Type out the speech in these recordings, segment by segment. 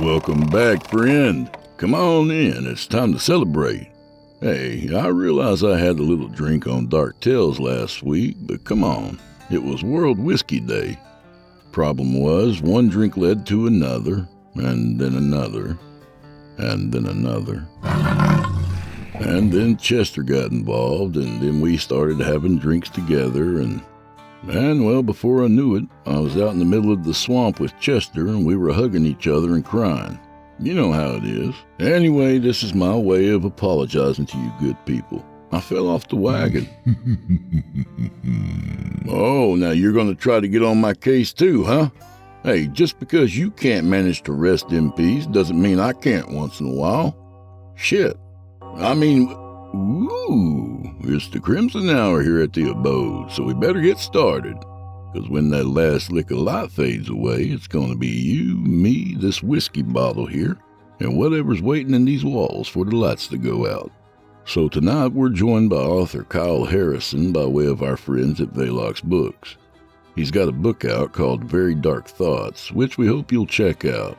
Welcome back, friend. Come on in, it's time to celebrate. Hey, I realize I had a little drink on Dark Tales last week, but come on, it was World Whiskey Day. Problem was, one drink led to another, and then another, and then another. And then Chester got involved, and then we started having drinks together, and well, before I knew it, I was out in the middle of the swamp with Chester, and we were hugging each other and crying. You know how it is. Anyway, this is my way of apologizing to you good people. I fell off the wagon. Oh, now you're going to try to get on my case too, huh? Hey, just because you can't manage to rest in peace doesn't mean I can't once in a while. Shit. It's the Crimson Hour here at the abode, so we better get started. Because when that last lick of light fades away, it's going to be you, me, this whiskey bottle here, and whatever's waiting in these walls for the lights to go out. So tonight we're joined by author Kyle Harrison by way of our friends at Velox Books. He's got a book out called Very Dark Thoughts, which we hope you'll check out.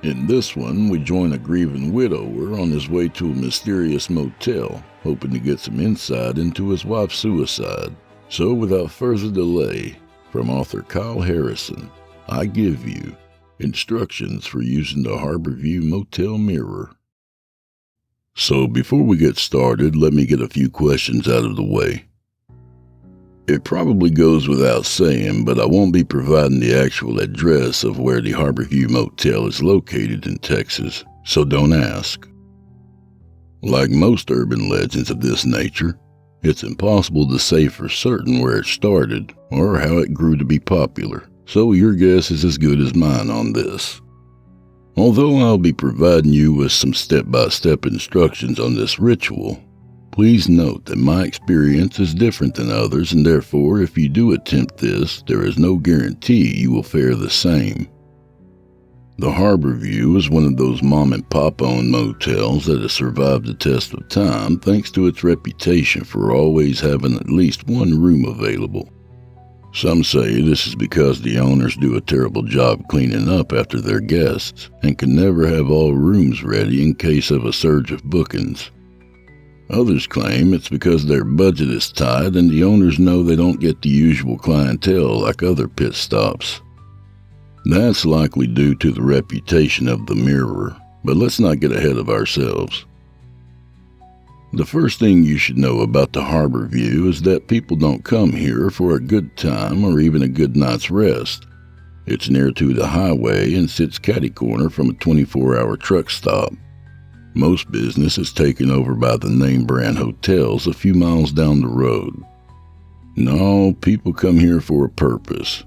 In this one, we join a grieving widower on his way to a mysterious motel, hoping to get some insight into his wife's suicide. So without further delay, from author Kyle Harrison, I give you instructions for using the Harborview Motel mirror. So before we get started, let me get a few questions out of the way. It probably goes without saying, but I won't be providing the actual address of where the Harborview Motel is located in Texas, so don't ask. Like most urban legends of this nature, it's impossible to say for certain where it started or how it grew to be popular, so your guess is as good as mine on this. Although I'll be providing you with some step-by-step instructions on this ritual, please note that my experience is different than others, and therefore if you do attempt this, there is no guarantee you will fare the same. The Harborview is one of those mom-and-pop owned motels that has survived the test of time thanks to its reputation for always having at least one room available. Some say this is because the owners do a terrible job cleaning up after their guests and can never have all rooms ready in case of a surge of bookings. Others claim it's because their budget is tight and the owners know they don't get the usual clientele like other pit stops. That's likely due to the reputation of the mirror, but let's not get ahead of ourselves. The first thing you should know about the Harborview is that people don't come here for a good time or even a good night's rest. It's near to the highway and sits catty-corner from a 24-hour truck stop. Most business is taken over by the name-brand hotels a few miles down the road. No, people come here for a purpose.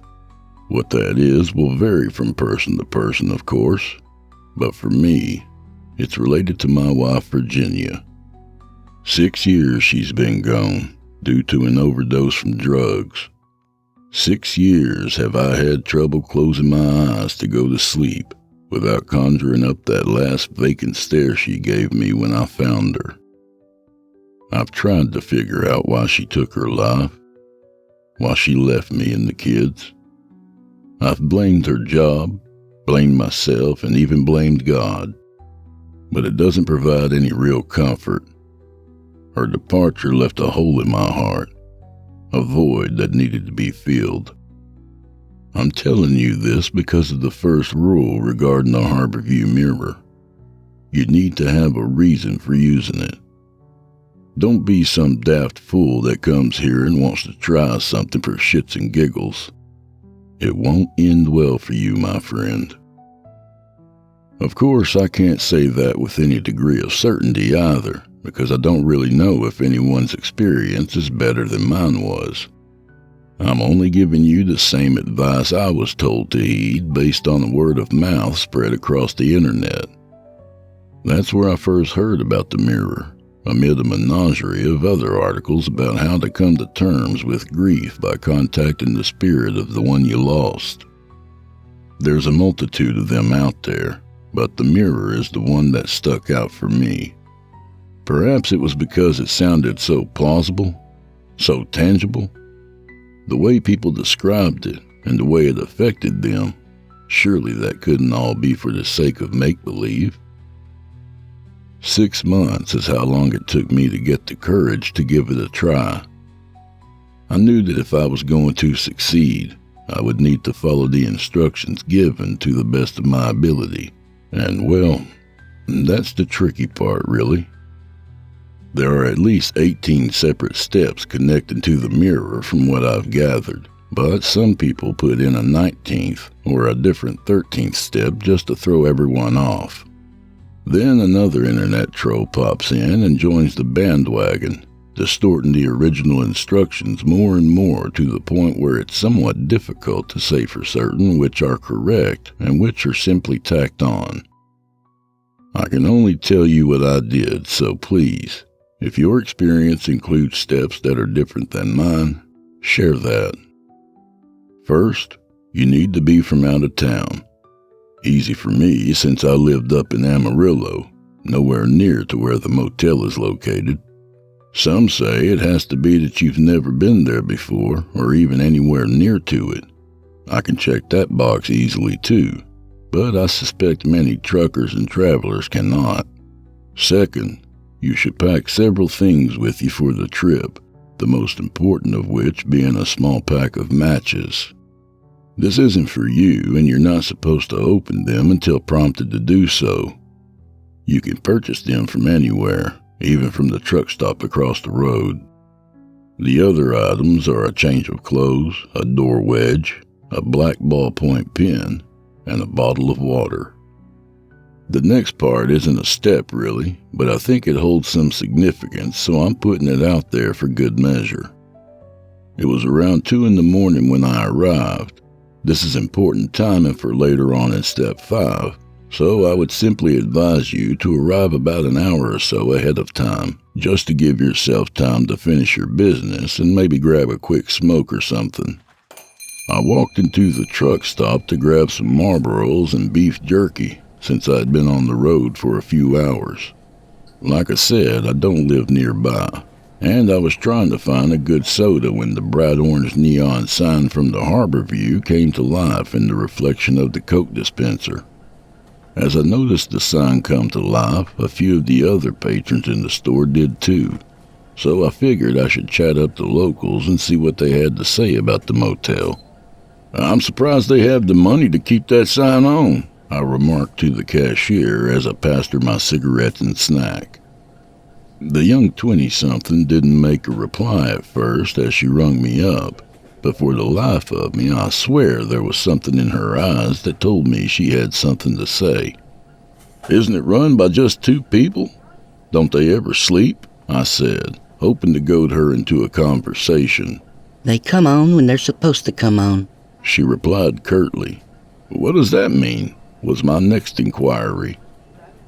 What that is will vary from person to person, of course, but for me, it's related to my wife, Virginia. 6 years she's been gone, due to an overdose from drugs. 6 years have I had trouble closing my eyes to go to sleep without conjuring up that last vacant stare she gave me when I found her. I've tried to figure out why she took her life, why she left me and the kids. I've blamed her job, blamed myself, and even blamed God. But it doesn't provide any real comfort. Her departure left a hole in my heart, a void that needed to be filled. I'm telling you this because of the first rule regarding the Harborview mirror. You need to have a reason for using it. Don't be some daft fool that comes here and wants to try something for shits and giggles. It won't end well for you, my friend. Of course, I can't say that with any degree of certainty either, because I don't really know if anyone's experience is better than mine was. I'm only giving you the same advice I was told to heed based on the word of mouth spread across the internet. That's where I first heard about the mirror, amid a menagerie of other articles about how to come to terms with grief by contacting the spirit of the one you lost. There's a multitude of them out there, but the mirror is the one that stuck out for me. Perhaps it was because it sounded so plausible, so tangible. The way people described it and the way it affected them Surely that couldn't all be for the sake of make-believe. 6 months is how long it took me to get the courage to give it a try. I knew that if I was going to succeed, I would need to follow the instructions given to the best of my ability. And well, that's the tricky part, really. There are at least 18 separate steps connecting to the mirror from what I've gathered, but some people put in a 19th or a different 13th step just to throw everyone off. Then another internet troll pops in and joins the bandwagon, distorting the original instructions more and more to the point where it's somewhat difficult to say for certain which are correct and which are simply tacked on. I can only tell you what I did, so please, if your experience includes steps that are different than mine, share that. First, you need to be from out of town. Easy for me since I lived up in Amarillo, nowhere near to where the motel is located. Some say it has to be that you've never been there before or even anywhere near to it. I can check that box easily too, but I suspect many truckers and travelers cannot. Second, you should pack several things with you for the trip, the most important of which being a small pack of matches. This isn't for you, and you're not supposed to open them until prompted to do so. You can purchase them from anywhere, even from the truck stop across the road. The other items are a change of clothes, a door wedge, a black ballpoint pen, and a bottle of water. The next part isn't a step really, but I think it holds some significance, so I'm putting it out there for good measure. It was around 2 a.m. when I arrived. This is important timing for later on in step 5, so I would simply advise you to arrive about an hour or so ahead of time, just to give yourself time to finish your business and maybe grab a quick smoke or something. I walked into the truck stop to grab some Marlboros and beef jerky, since I'd been on the road for a few hours. Like I said, I don't live nearby, and I was trying to find a good soda when the bright orange neon sign from the Harborview came to life in the reflection of the Coke dispenser. As I noticed the sign come to life, a few of the other patrons in the store did too, so I figured I should chat up the locals and see what they had to say about the motel. "I'm surprised they have the money to keep that sign on," I remarked to the cashier as I passed her my cigarettes and snack. The young 20-something didn't make a reply at first as she rung me up, but for the life of me, I swear there was something in her eyes that told me she had something to say. "Isn't it run by just 2 people? Don't they ever sleep?" I said, hoping to goad her into a conversation. "They come on when they're supposed to come on," she replied curtly. "What does that mean?" was my next inquiry.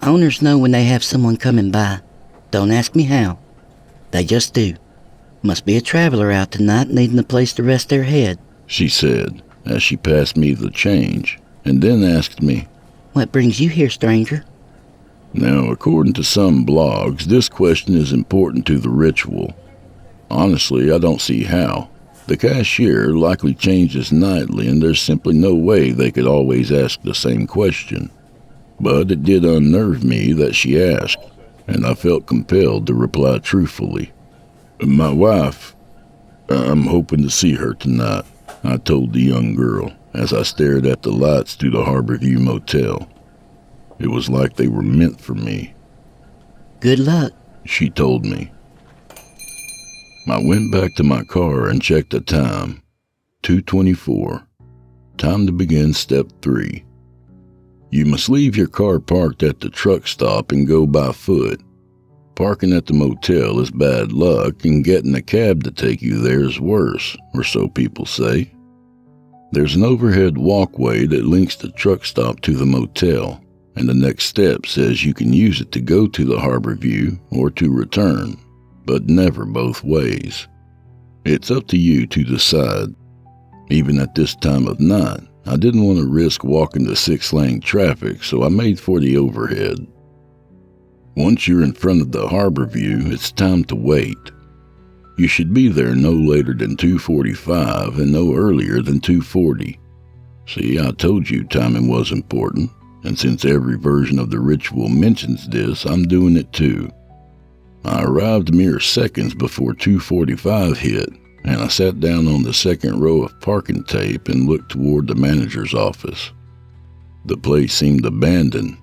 "Owners know when they have someone coming by. Don't ask me how. They just do. Must be a traveler out tonight needing a place to rest their head," she said as she passed me the change, and then asked me, "What brings you here, stranger?" Now, according to some blogs, this question is important to the ritual. Honestly, I don't see how. The cashier likely changes nightly, and there's simply no way they could always ask the same question. But it did unnerve me that she asked, and I felt compelled to reply truthfully. "My wife, I'm hoping to see her tonight," I told the young girl as I stared at the lights through the Harborview Motel. It was like they were meant for me. "Good luck," she told me. I went back to my car and checked the time. 2:24. Time to begin step 3. You must leave your car parked at the truck stop and go by foot. Parking at the motel is bad luck, and getting a cab to take you there is worse, or so people say. There's an overhead walkway that links the truck stop to the motel, and the next step says you can use it to go to the Harborview or to return, but never both ways. It's up to you to decide. Even at this time of night, I didn't want to risk walking the 6-lane traffic, so I made for the overhead. Once you're in front of the Harborview, it's time to wait. You should be there no later than 2:45 and no earlier than 2:40. See, I told you timing was important, and since every version of the ritual mentions this, I'm doing it too. I arrived mere seconds before 2:45 hit, and I sat down on the second row of parking tape and looked toward the manager's office. The place seemed abandoned.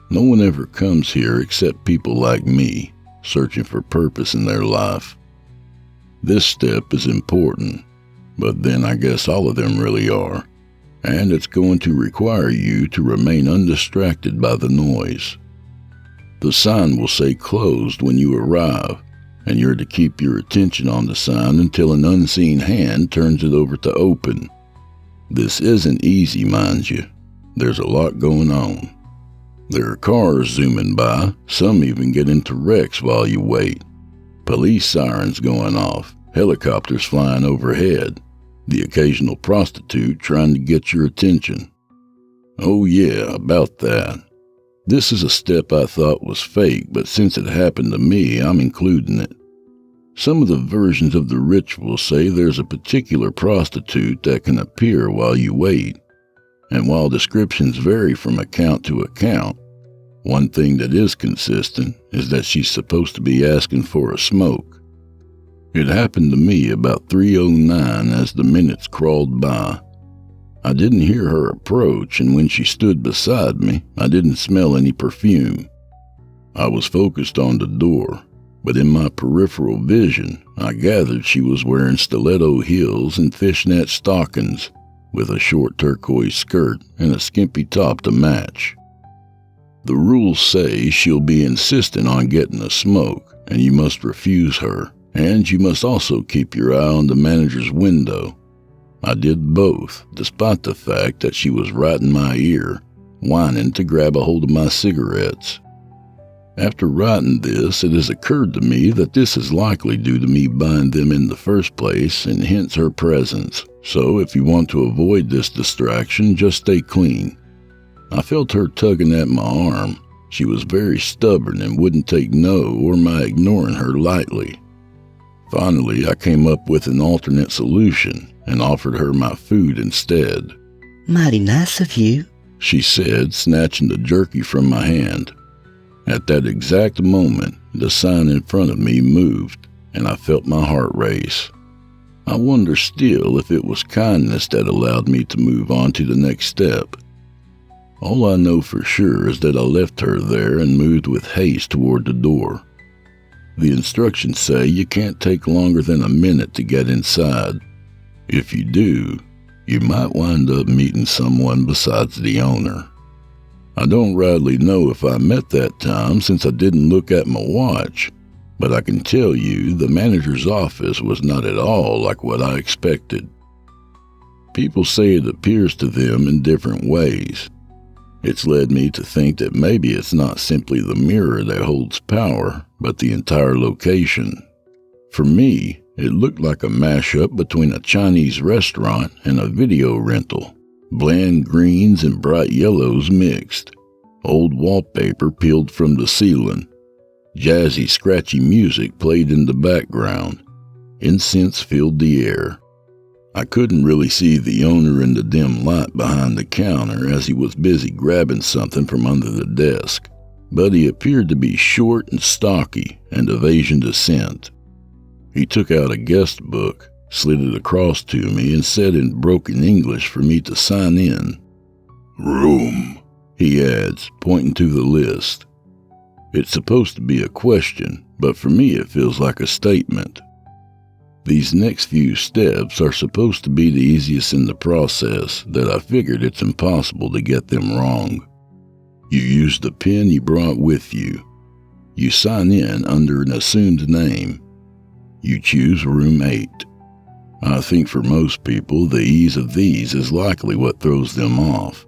No one ever comes here except people like me, searching for purpose in their life. This step is important, but then I guess all of them really are, and it's going to require you to remain undistracted by the noise. The sign will say closed when you arrive, and you're to keep your attention on the sign until an unseen hand turns it over to open. This isn't easy, mind you. There's a lot going on. There are cars zooming by, some even get into wrecks while you wait. Police sirens going off, helicopters flying overhead, the occasional prostitute trying to get your attention. Oh yeah, about that. This is a step I thought was fake, but since it happened to me, I'm including it. Some of the versions of the ritual say there's a particular prostitute that can appear while you wait, and while descriptions vary from account to account, one thing that is consistent is that she's supposed to be asking for a smoke. It happened to me about 3:09 as the minutes crawled by. I didn't hear her approach, and when she stood beside me, I didn't smell any perfume. I was focused on the door, but in my peripheral vision, I gathered she was wearing stiletto heels and fishnet stockings, with a short turquoise skirt and a skimpy top to match. The rules say she'll be insistent on getting a smoke, and you must refuse her, and you must also keep your eye on the manager's window. I did both, despite the fact that she was right in my ear, whining to grab a hold of my cigarettes. After writing this, it has occurred to me that this is likely due to me buying them in the first place and hence her presence, so if you want to avoid this distraction, just stay clean. I felt her tugging at my arm. She was very stubborn and wouldn't take no or my ignoring her lightly. Finally, I came up with an alternate solution and offered her my food instead. "Mighty nice of you," she said, snatching the jerky from my hand. At that exact moment, the sign in front of me moved, and I felt my heart race. I wonder still if it was kindness that allowed me to move on to the next step. All I know for sure is that I left her there and moved with haste toward the door. The instructions say you can't take longer than a minute to get inside. If you do, you might wind up meeting someone besides the owner. I don't rightly know if I met that time since I didn't look at my watch, but I can tell you the manager's office was not at all like what I expected. People say it appears to them in different ways. It's led me to think that maybe it's not simply the mirror that holds power, but the entire location. For me, it looked like a mashup between a Chinese restaurant and a video rental. Bland greens and bright yellows mixed. Old wallpaper peeled from the ceiling. Jazzy, scratchy music played in the background. Incense filled the air. I couldn't really see the owner in the dim light behind the counter as he was busy grabbing something from under the desk, but he appeared to be short and stocky and of Asian descent. He took out a guest book, slid it across to me, and said in broken English for me to sign in. "Room," he adds, pointing to the list. It's supposed to be a question, but for me it feels like a statement. These next few steps are supposed to be the easiest in the process, that I figured it's impossible to get them wrong. You use the pen you brought with you. You sign in under an assumed name. You choose room 8. I think for most people, the ease of these is likely what throws them off.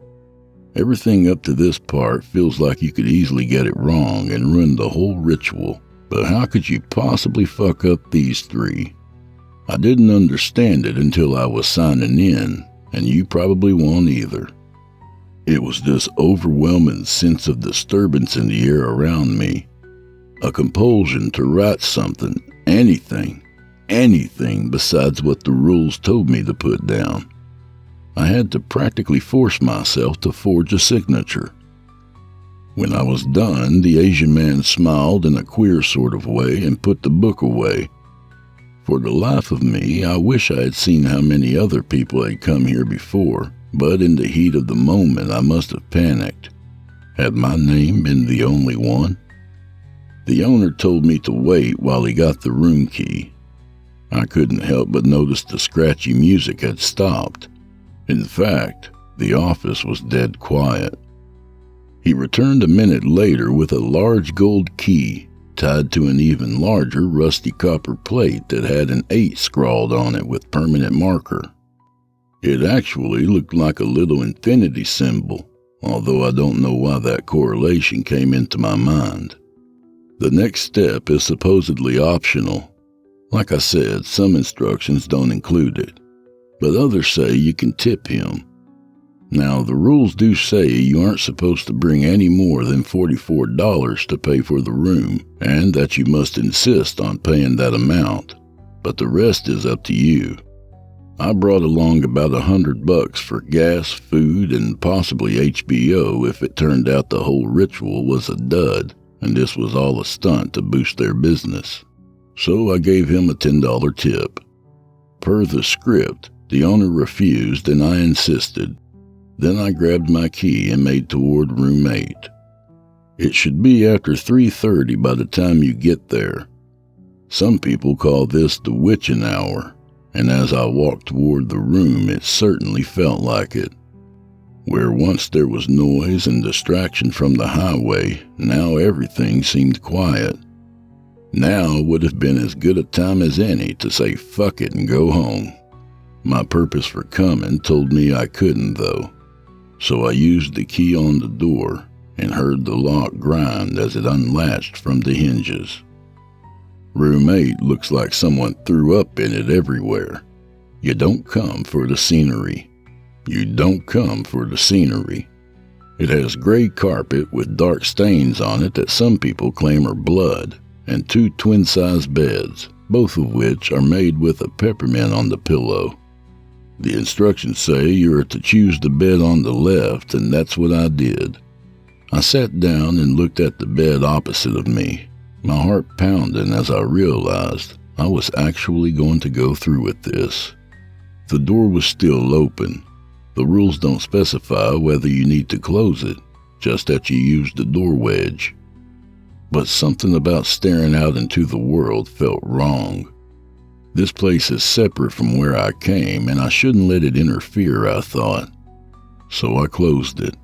Everything up to this part feels like you could easily get it wrong and ruin the whole ritual, but how could you possibly fuck up these 3? I didn't understand it until I was signing in, and you probably won't either. It was this overwhelming sense of disturbance in the air around me, a compulsion to write something, anything besides what the rules told me to put down. I had to practically force myself to forge a signature. When I was done, the Asian man smiled in a queer sort of way and put the book away. For the life of me, I wish I had seen how many other people had come here before, but in the heat of the moment I must have panicked. Had my name been the only one? The owner told me to wait while he got the room key. I couldn't help but notice the scratchy music had stopped. In fact, the office was dead quiet. He returned a minute later with a large gold key tied to an even larger rusty copper plate that had an 8 scrawled on it with permanent marker. It actually looked like a little infinity symbol, although I don't know why that correlation came into my mind. The next step is supposedly optional. Like I said, some instructions don't include it, but others say you can tip him. Now, the rules do say you aren't supposed to bring any more than $44 to pay for the room, and that you must insist on paying that amount, but the rest is up to you. I brought along about $100 for gas, food, and possibly HBO if it turned out the whole ritual was a dud, and this was all a stunt to boost their business. So I gave him a $10 tip. Per the script, the owner refused and I insisted. Then I grabbed my key and made toward room 8. It should be after 3:30 by the time you get there. Some people call this the witching hour, and as I walked toward the room, it certainly felt like it. Where once there was noise and distraction from the highway, now everything seemed quiet. Now would have been as good a time as any to say fuck it and go home. My purpose for coming told me I couldn't though. So I used the key on the door and heard the lock grind as it unlatched from the hinges. Room 8 looks like someone threw up in it everywhere. You don't come for the scenery. You don't come for the scenery. It has gray carpet with dark stains on it that some people claim are blood, and 2 twin-size beds, both of which are made with a peppermint on the pillow. The instructions say you are to choose the bed on the left, and that's what I did. I sat down and looked at the bed opposite of me, my heart pounding as I realized I was actually going to go through with this. The door was still open. The rules don't specify whether you need to close it, just that you use the door wedge. But something about staring out into the world felt wrong. This place is separate from where I came, and I shouldn't let it interfere, I thought. So I closed it,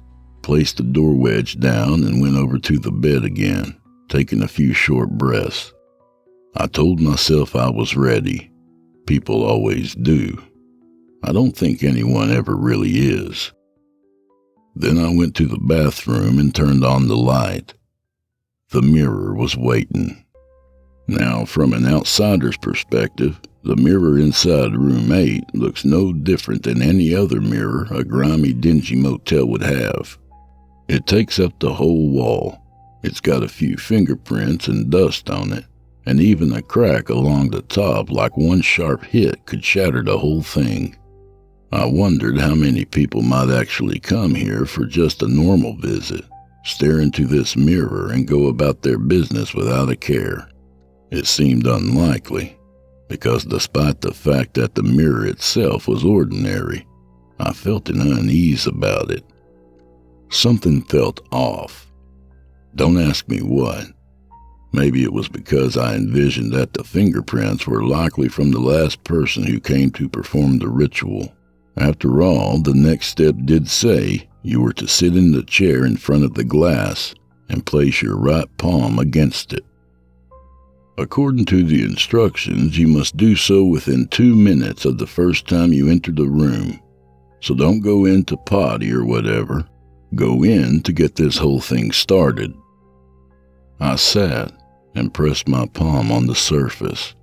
placed the door wedge down, and went over to the bed again, taking a few short breaths. I told myself I was ready. People always do. I don't think anyone ever really is. Then I went to the bathroom and turned on the light. The mirror was waiting. Now, from an outsider's perspective, the mirror inside room 8 looks no different than any other mirror a grimy, dingy motel would have. It takes up the whole wall. It's got a few fingerprints and dust on it, and even a crack along the top like one sharp hit could shatter the whole thing. I wondered how many people might actually come here for just a normal visit, stare into this mirror and go about their business without a care. It seemed unlikely, because despite the fact that the mirror itself was ordinary, I felt an unease about it. Something felt off. Don't ask me what. Maybe it was because I envisioned that the fingerprints were likely from the last person who came to perform the ritual. After all, the next step did say you were to sit in the chair in front of the glass and place your right palm against it. According to the instructions, you must do so within 2 minutes of the first time you enter the room. So don't go in to potty or whatever. Go in to get this whole thing started. I sat and pressed my palm on the surface,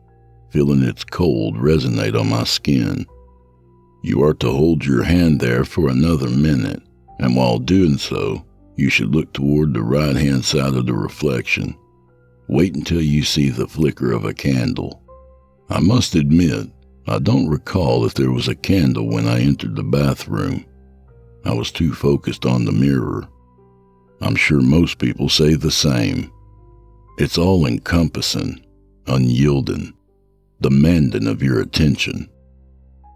feeling its cold resonate on my skin. You are to hold your hand there for another minute, and while doing so, you should look toward the right-hand side of the reflection. Wait until you see the flicker of a candle. I must admit, I don't recall if there was a candle when I entered the bathroom. I was too focused on the mirror. I'm sure most people say the same. It's all-encompassing, unyielding, demanding of your attention.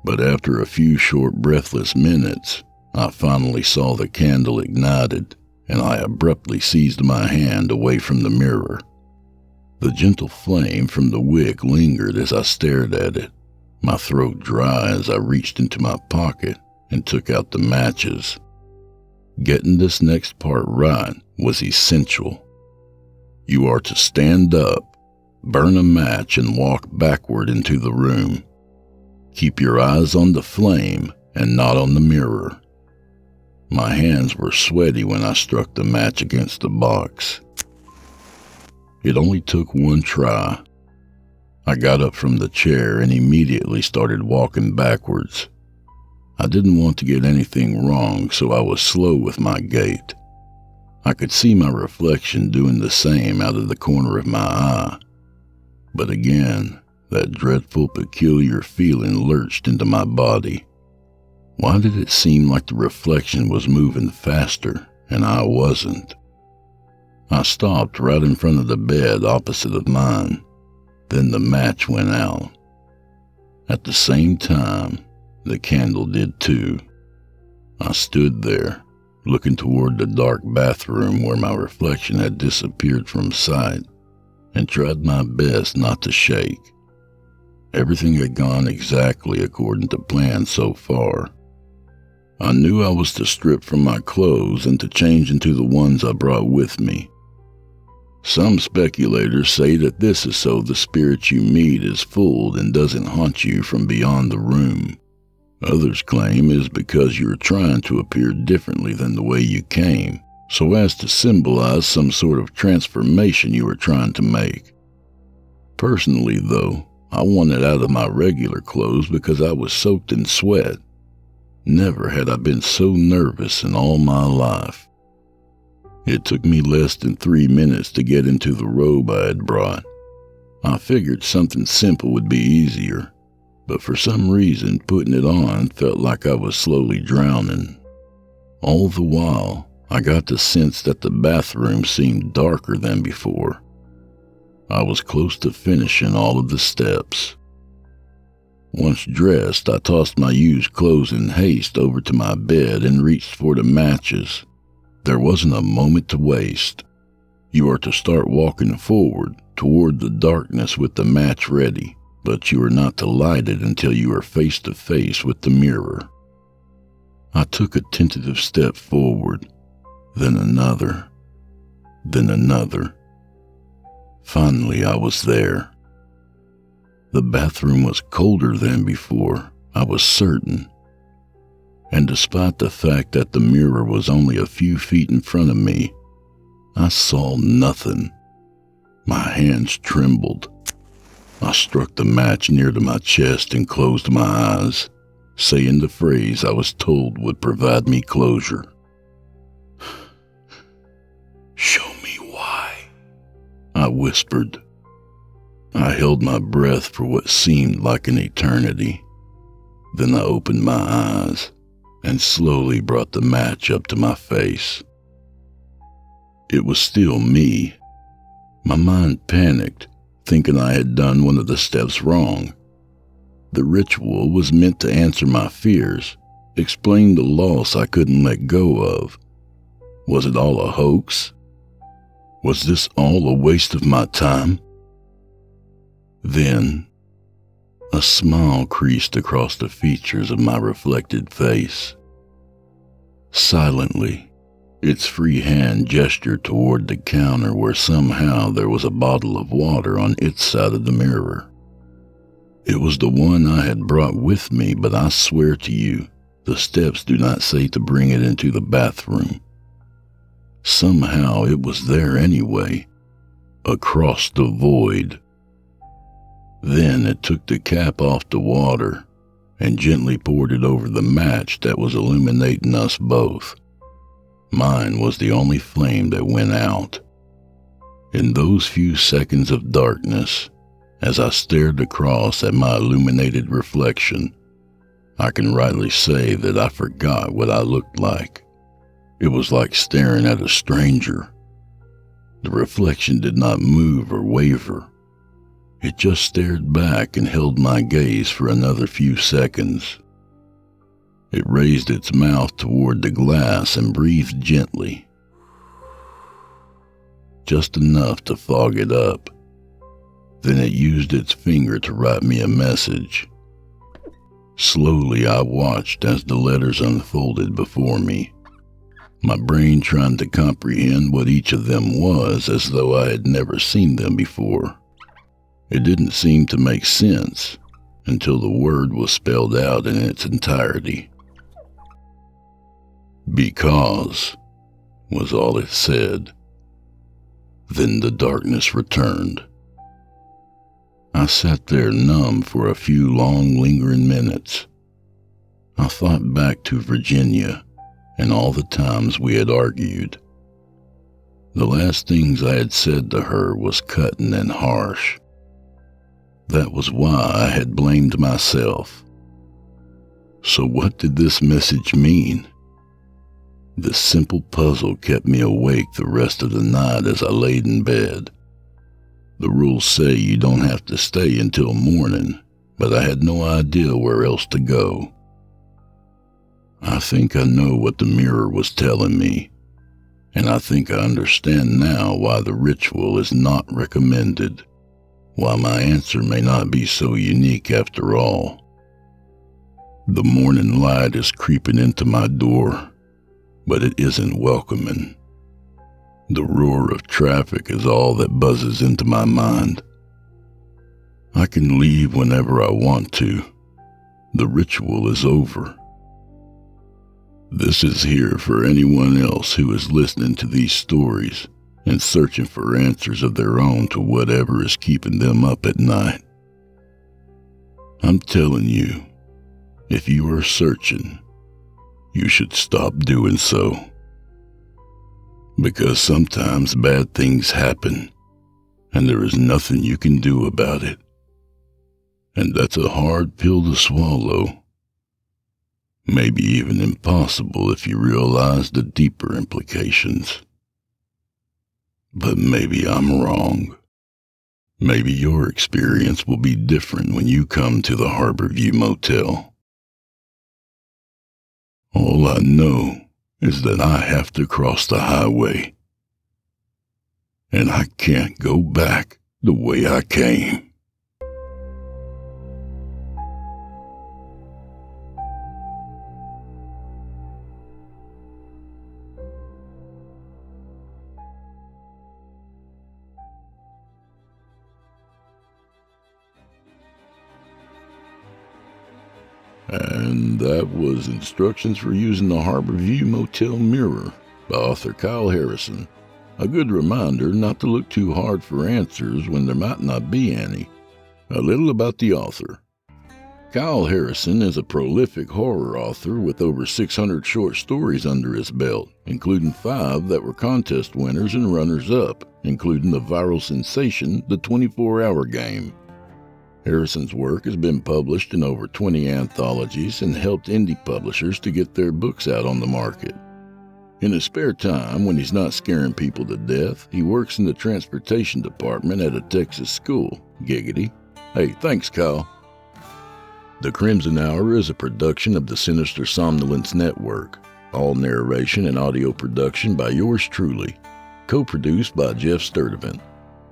But after a few short breathless minutes, I finally saw the candle ignited, and I abruptly seized my hand away from the mirror. The gentle flame from the wick lingered as I stared at it, my throat dry as I reached into my pocket and took out the matches. Getting this next part right was essential. You are to stand up, burn a match, and walk backward into the room. Keep your eyes on the flame and not on the mirror. My hands were sweaty when I struck the match against the box. It only took one try. I got up from the chair and immediately started walking backwards. I didn't want to get anything wrong, so I was slow with my gait. I could see my reflection doing the same out of the corner of my eye. But again, that dreadful, peculiar feeling lurched into my body. Why did it seem like the reflection was moving faster and I wasn't? I stopped right in front of the bed opposite of mine. Then the match went out. At the same time, the candle did too. I stood there, looking toward the dark bathroom where my reflection had disappeared from sight, and tried my best not to shake. Everything had gone exactly according to plan so far. I knew I was to strip from my clothes and to change into the ones I brought with me. Some speculators say that this is so the spirit you meet is fooled and doesn't haunt you from beyond the room. Others claim it is because you're trying to appear differently than the way you came, so as to symbolize some sort of transformation you are trying to make. Personally, though, I wanted out of my regular clothes because I was soaked in sweat. Never had I been so nervous in all my life. It took me less than 3 minutes to get into the robe I had brought. I figured something simple would be easier, but for some reason putting it on felt like I was slowly drowning. All the while, I got the sense that the bathroom seemed darker than before. I was close to finishing all of the steps. Once dressed, I tossed my used clothes in haste over to my bed and reached for the matches. There wasn't a moment to waste. You are to start walking forward toward the darkness with the match ready, but you are not to light it until you are face to face with the mirror. I took a tentative step forward, then another, then another. Finally, I was there. The bathroom was colder than before, I was certain. And despite the fact that the mirror was only a few feet in front of me, I saw nothing. My hands trembled. I struck the match near to my chest and closed my eyes, saying the phrase I was told would provide me closure. "Show me why," I whispered. I held my breath for what seemed like an eternity. Then I opened my eyes and slowly brought the match up to my face. It was still me. My mind panicked, thinking I had done one of the steps wrong. The ritual was meant to answer my fears, explain the loss I couldn't let go of. Was it all a hoax? Was this all a waste of my time? Then, a smile creased across the features of my reflected face. Silently, its free hand gestured toward the counter where somehow there was a bottle of water on its side of the mirror. It was the one I had brought with me, but I swear to you, the steps do not say to bring it into the bathroom. Somehow it was there anyway, across the void. Then it took the cap off the water and gently poured it over the match that was illuminating us both. Mine was the only flame that went out. In those few seconds of darkness, As I stared across at my illuminated reflection, I can rightly say that I forgot what I looked like. It was like staring at a stranger. The reflection did not move or waver. It just stared back and held my gaze for another few seconds. It raised its mouth toward the glass and breathed gently, just enough to fog it up. Then it used its finger to write me a message. Slowly I watched as the letters unfolded before me, my brain trying to comprehend what each of them was as though I had never seen them before. It didn't seem to make sense until the word was spelled out in its entirety. "Because," was all it said. Then the darkness returned. I sat there numb for a few long, lingering minutes. I thought back to Virginia and all the times we had argued. The last things I had said to her was cutting and harsh. That was why I had blamed myself. So what did this message mean? This simple puzzle kept me awake the rest of the night as I laid in bed. The rules say you don't have to stay until morning, but I had no idea where else to go. I think I know what the mirror was telling me, and I think I understand now why the ritual is not recommended, why my answer may not be so unique after all. The morning light is creeping into my door, but it isn't welcoming. The roar of traffic is all that buzzes into my mind. I can leave whenever I want to. The ritual is over. This is here for anyone else who is listening to these stories and searching for answers of their own to whatever is keeping them up at night. I'm telling you, if you are searching, you should stop doing so. Because sometimes bad things happen, and there is nothing you can do about it. And that's a hard pill to swallow. Maybe even impossible if you realize the deeper implications. But maybe I'm wrong. Maybe your experience will be different when you come to the Harborview Motel. All I know is that I have to cross the highway. And I can't go back the way I came. And that was Instructions for Using the Harborview Motel Mirror by author Kyle Harrison. A good reminder not to look too hard for answers when there might not be any. A little about the author. Kyle Harrison is a prolific horror author with over 600 short stories under his belt, including 5 that were contest winners and runners-up, including the viral sensation, The 24-Hour Game. Harrison's work has been published in over 20 anthologies and helped indie publishers to get their books out on the market. In his spare time, when he's not scaring people to death, he works in the transportation department at a Texas school. Giggity. Hey, thanks, Kyle. The Crimson Hour is a production of the Sinister Somnolence Network. All narration and audio production by yours truly. Co-produced by Geoff Sturtevant.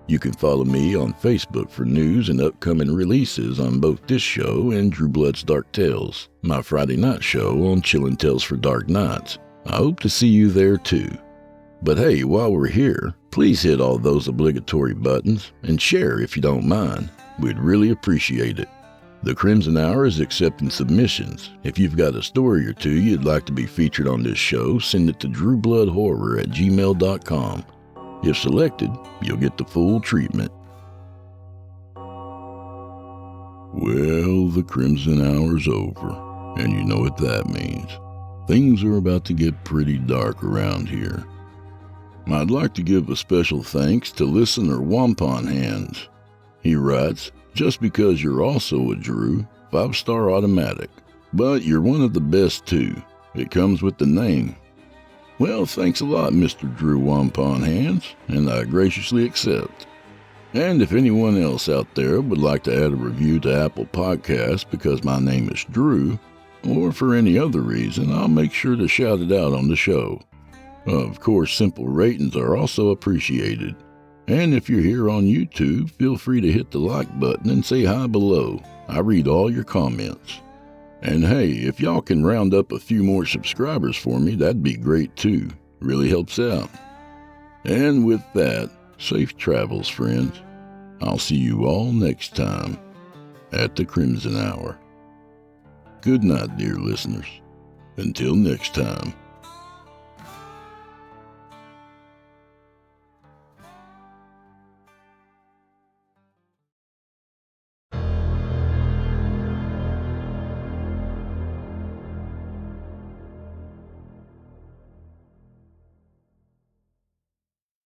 You can follow me on Facebook for news and upcoming releases on both this show and Drew Blood's Dark Tales, my Friday night show on Chillin' Tales for Dark Nights. I hope to see you there too. But hey, while we're here, please hit all those obligatory buttons and share if you don't mind. We'd really appreciate it. The Crimson Hour is accepting submissions. If you've got a story or two you'd like to be featured on this show, send it to drewbloodhorror@gmail.com. If selected, you'll get the full treatment. Well, the Crimson Hour's over, and you know what that means. Things are about to get pretty dark around here. I'd like to give a special thanks to listener Wampon Hands. He writes, Just because you're also a Drew, 5-star automatic. But you're one of the best too. It comes with the name. Well, thanks a lot, Mr. Drew Wampon Hands, and I graciously accept. And if anyone else out there would like to add a review to Apple Podcasts because my name is Drew, or for any other reason, I'll make sure to shout it out on the show. Of course, simple ratings are also appreciated. And if you're here on YouTube, feel free to hit the like button and say hi below. I read all your comments. And hey, if y'all can round up a few more subscribers for me, that'd be great too. Really helps out. And with that, safe travels, friends. I'll see you all next time at the Crimson Hour. Good night, dear listeners. Until next time.